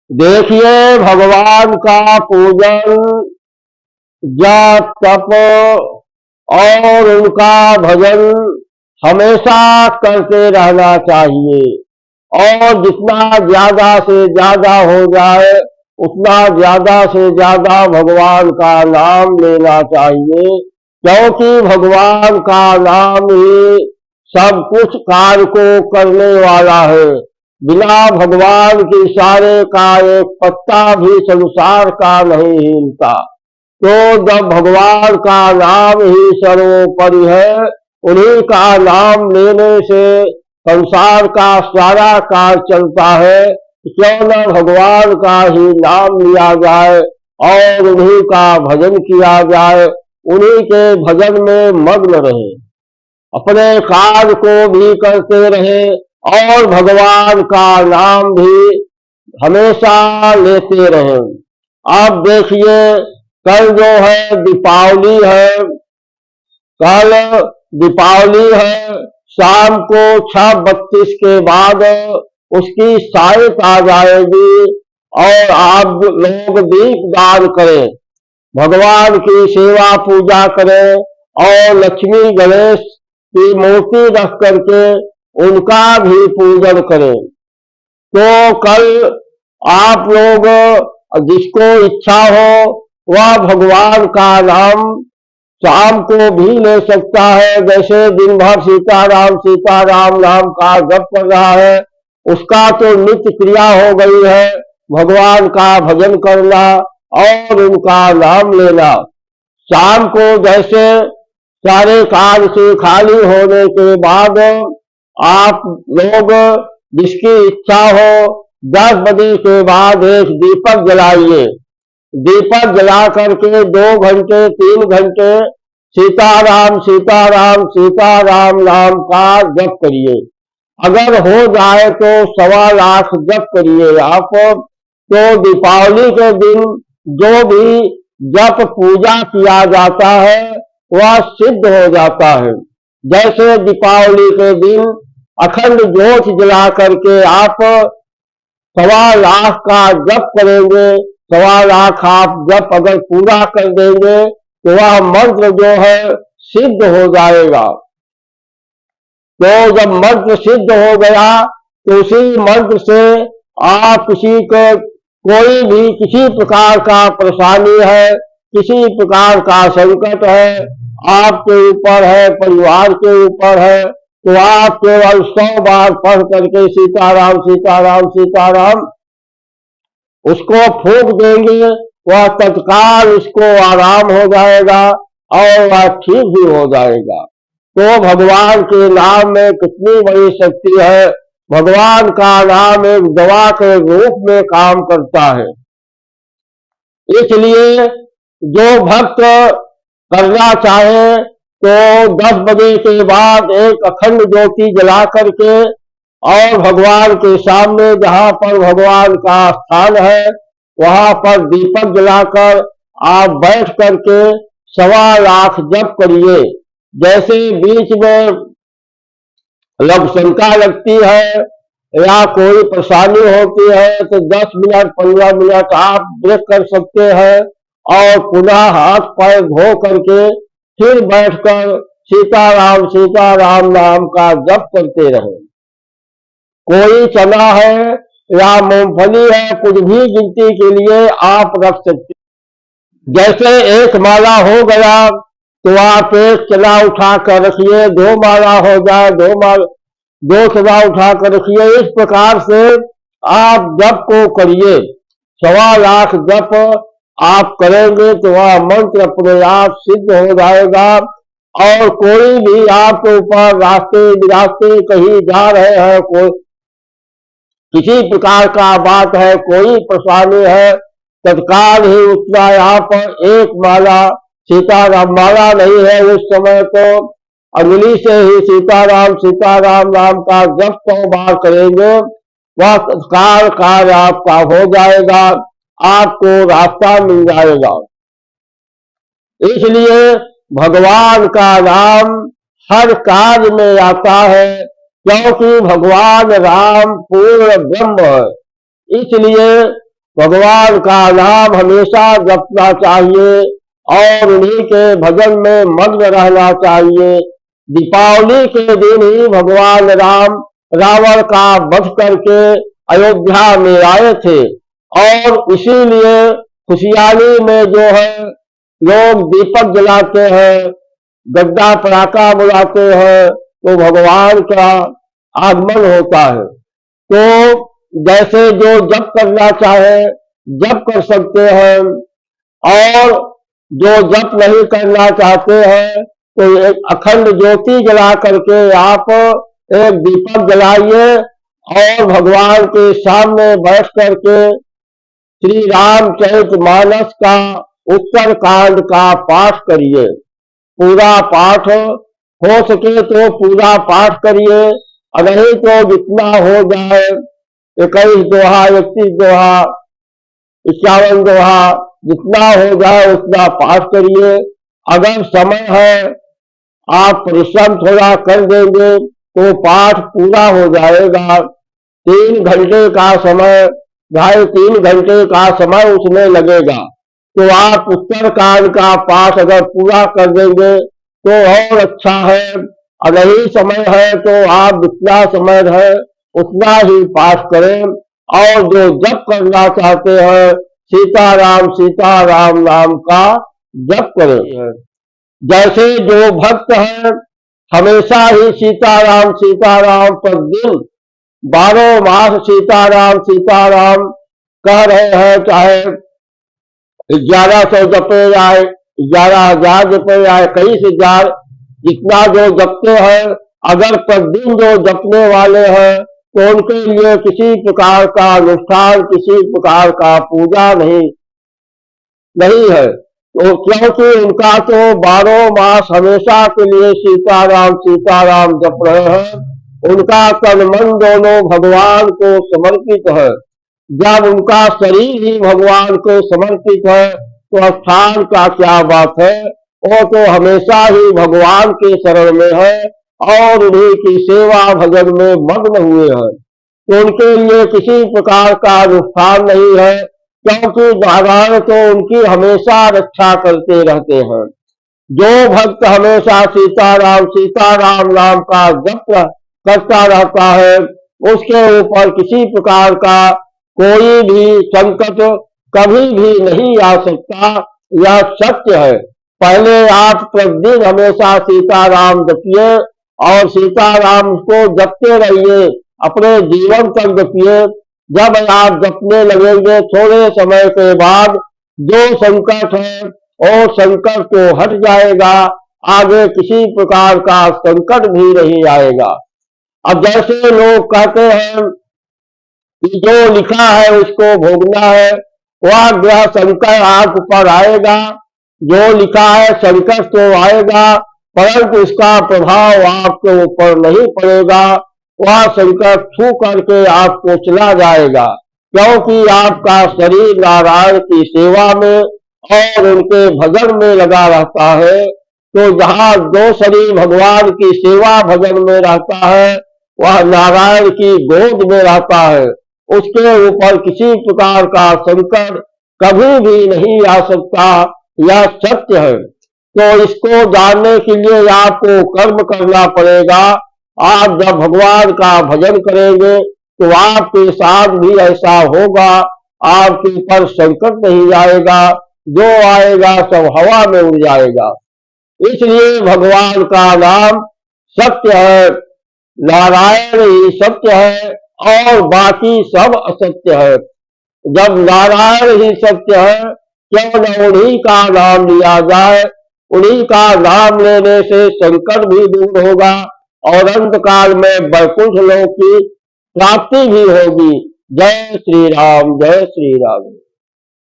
देखिए, भगवान का पूजन, जप तप और उनका भजन हमेशा करते रहना चाहिए। और जितना ज्यादा से ज्यादा हो जाए उतना ज्यादा से ज्यादा भगवान का नाम लेना चाहिए, क्योंकि भगवान का नाम ही सब कुछ कार्य को करने वाला है। बिना भगवान के इशारे का एक पत्ता भी संसार का नहीं हिलता। तो जब भगवान का नाम ही सर्वोपरि है, उन्हीं का नाम लेने से संसार का सारा कार्य चलता है। क्यों न भगवान का ही नाम लिया जाए और उन्हीं का भजन किया जाए, उन्हीं के भजन में मग्न रहे, अपने कार्य को भी करते रहे और भगवान का नाम भी हमेशा लेते रहे। आप देखिए, कल जो है दीपावली है, कल दीपावली है, शाम को 6:32 के बाद उसकी साइट आ जाएगी और आप लोग दीपदान करें, भगवान की सेवा पूजा करें और लक्ष्मी गणेश की मूर्ति रख करके उनका भी पूजन करें। तो कल आप लोग जिसको इच्छा हो वह भगवान का नाम शाम को भी ले सकता है। जैसे दिन भर सीताराम नाम का जप कर रहा है, उसका तो नित्य क्रिया हो गई है भगवान का भजन करना और उनका नाम लेना। शाम को जैसे सारे कार्य से खाली होने के बाद आप लोग जिसकी इच्छा हो 10 बजे के बाद एक दीपक जलाइए। दीपक जला करके 2 घंटे 3 घंटे सीताराम नाम का जप करिए। अगर हो जाए तो 1.25 लाख जप करिए आप। तो दीपावली के दिन जो भी जप पूजा किया जाता है वह सिद्ध हो जाता है। जैसे दीपावली के दिन अखंड ज्योत जला करके आप 1.25 लाख का जप करेंगे, 1.25 लाख आप जप अगर पूरा कर देंगे तो वह मंत्र जो है सिद्ध हो जाएगा। तो जब मंत्र सिद्ध हो गया तो उसी मंत्र से आप किसी को कोई भी किसी प्रकार का परेशानी है, किसी प्रकार का संकट है, आपके ऊपर है, परिवार के ऊपर है, तो आप केवल 100 बार पढ़ करके सीताराम उसको फूंक देंगे, वह तत्काल उसको आराम हो जाएगा और वह ठीक भी हो जाएगा। तो भगवान के नाम में कितनी बड़ी शक्ति है। भगवान का नाम एक दवा के रूप में काम करता है। इसलिए जो भक्त करना चाहे तो 10 बजे के बाद एक अखंड ज्योति जला करके और भगवान के सामने जहां पर भगवान का स्थान है वहां पर दीपक जलाकर आप बैठ करके 1.25 लाख जप करिए। जैसे बीच में शंका लगती है या कोई परेशानी होती है तो 10 मिनट 15 मिनट आप ब्रेक कर सकते हैं और पुनः हाथ पैर धो करके फिर बैठकर सीताराम नाम का जप करते रहें। कोई चना है या मूंगफली है, कुछ भी गिनती के लिए आप रख सकते। जैसे एक माला हो गया तो आप एक चना उठा कर रखिए, 2 माला हो जाए 2 चना उठा कर रखिए। इस प्रकार से आप जप को करिए। 1.25 लाख जप आप करेंगे तो वह मंत्र अपने आप सिद्ध हो जाएगा। और कोई भी आपके ऊपर रास्ते कहीं जा रहे हैं, कोई किसी प्रकार का बात है, कोई परेशानी है, तत्काल ही उतना आप एक माला सीताराम माला नहीं है उस समय तो अंगुली से ही सीताराम नाम का जप 100 बार करेंगे, वह तत्काल कार्य आपका हो जाएगा, आपको रास्ता मिल जाएगा। इसलिए भगवान का नाम हर कार्य में आता है, क्योंकि भगवान राम पूर्ण ब्रह्म है। इसलिए भगवान का नाम हमेशा जपना चाहिए और उन्हीं के भजन में मग्न रहना चाहिए। दीपावली के दिन ही भगवान राम रावण का वध करके अयोध्या में आए थे और इसीलिए खुशहाली में जो है लोग दीपक जलाते हैं, गड्ढा पटाखा बुलाते हैं, तो भगवान का आगमन होता है। तो जैसे जो जप करना चाहे जप कर सकते हैं और जो जप नहीं करना चाहते हैं तो एक अखंड ज्योति जला करके आप एक दीपक जलाइए और भगवान के सामने बैठ करके श्री रामचरितमानस का उत्तर कांड का पाठ करिए। पूरा पाठ हो सके तो पूरा पाठ करिए, नहीं तो जितना हो जाए 21 दोहा, 31 दोहा, 51 दोहा, जितना हो जाए उतना पाठ करिए। अगर समय है आप परिश्रम थोड़ा कर देंगे तो पाठ पूरा हो जाएगा। 3 घंटे का समय, 2.5-3 घंटे का समय उसमें लगेगा, तो आप उत्तरकांड का पाठ अगर पूरा कर देंगे तो और अच्छा है। और नहीं समय है तो आप जितना समय है उतना ही पाठ करें और जो जप करना चाहते हैं सीताराम नाम का जप करें। जैसे जो भक्त हैं हमेशा ही सीताराम पर दिन 12 मास सीताराम कह रहे हैं, चाहे 1100 जपे जाए, 11,000 जपे जाए, कई से हजार, जितना जो जपते हैं, अगर प्रतिदिन जो जपने वाले हैं तो उनके लिए किसी प्रकार का अनुष्ठान, किसी प्रकार का पूजा नहीं है। तो क्योंकि उनका तो 12 मास हमेशा के लिए सीताराम जप रहे हैं, उनका तन मन दोनों भगवान को समर्पित है। जब उनका शरीर ही भगवान को समर्पित है तो स्थान का क्या बात है। वो तो हमेशा ही भगवान के शरण में है और उन्हीं की सेवा भजन में मग्न हुए हैं, तो उनके लिए किसी प्रकार का अनुष्ठान नहीं है, क्योंकि नारायण तो उनकी हमेशा रक्षा करते रहते हैं। जो भक्त हमेशा सीताराम नाम का जप करता रहता है उसके ऊपर किसी प्रकार का कोई भी संकट कभी भी नहीं आ सकता, यह सत्य है। पहले आप प्रतिदिन हमेशा सीताराम जपिए और सीताराम को जपते रहिए, अपने जीवन तक जपिए। जब आप जपने लगेंगे थोड़े समय के बाद जो संकट है वो संकट तो हट जाएगा, आगे किसी प्रकार का संकट भी नहीं आएगा। अब जैसे लोग कहते हैं कि जो लिखा है उसको भोगना है, वह ग्रह संकट आप पर आएगा, जो लिखा है संकट तो आएगा परंतु उसका प्रभाव आपके ऊपर नहीं पड़ेगा, वह संकट छू करके आपको चला जाएगा, क्योंकि आपका शरीर नारायण की सेवा में और उनके भजन में लगा रहता है। तो जहाँ जो शरीर भगवान की सेवा भजन में रहता है वह नारायण की गोद में रहता है, उसके ऊपर किसी प्रकार का संकट कभी भी नहीं आ सकता, यह सत्य है। तो इसको जानने के लिए आपको कर्म करना पड़ेगा। आप जब भगवान का भजन करेंगे तो आपके साथ भी ऐसा होगा, आपके ऊपर संकट नहीं आएगा, जो आएगा सब हवा में उड़ जाएगा। इसलिए भगवान का नाम सत्य है, नारायण ही सत्य है और बाकी सब असत्य है। जब नारायण ही सत्य है क्यों न उन्हीं का नाम लिया जाए, उन्हीं का नाम लेने से संकट भी दूर होगा और अंत काल में वैकुंठ लोक की प्राप्ति भी होगी। जय श्री राम, जय श्री राम।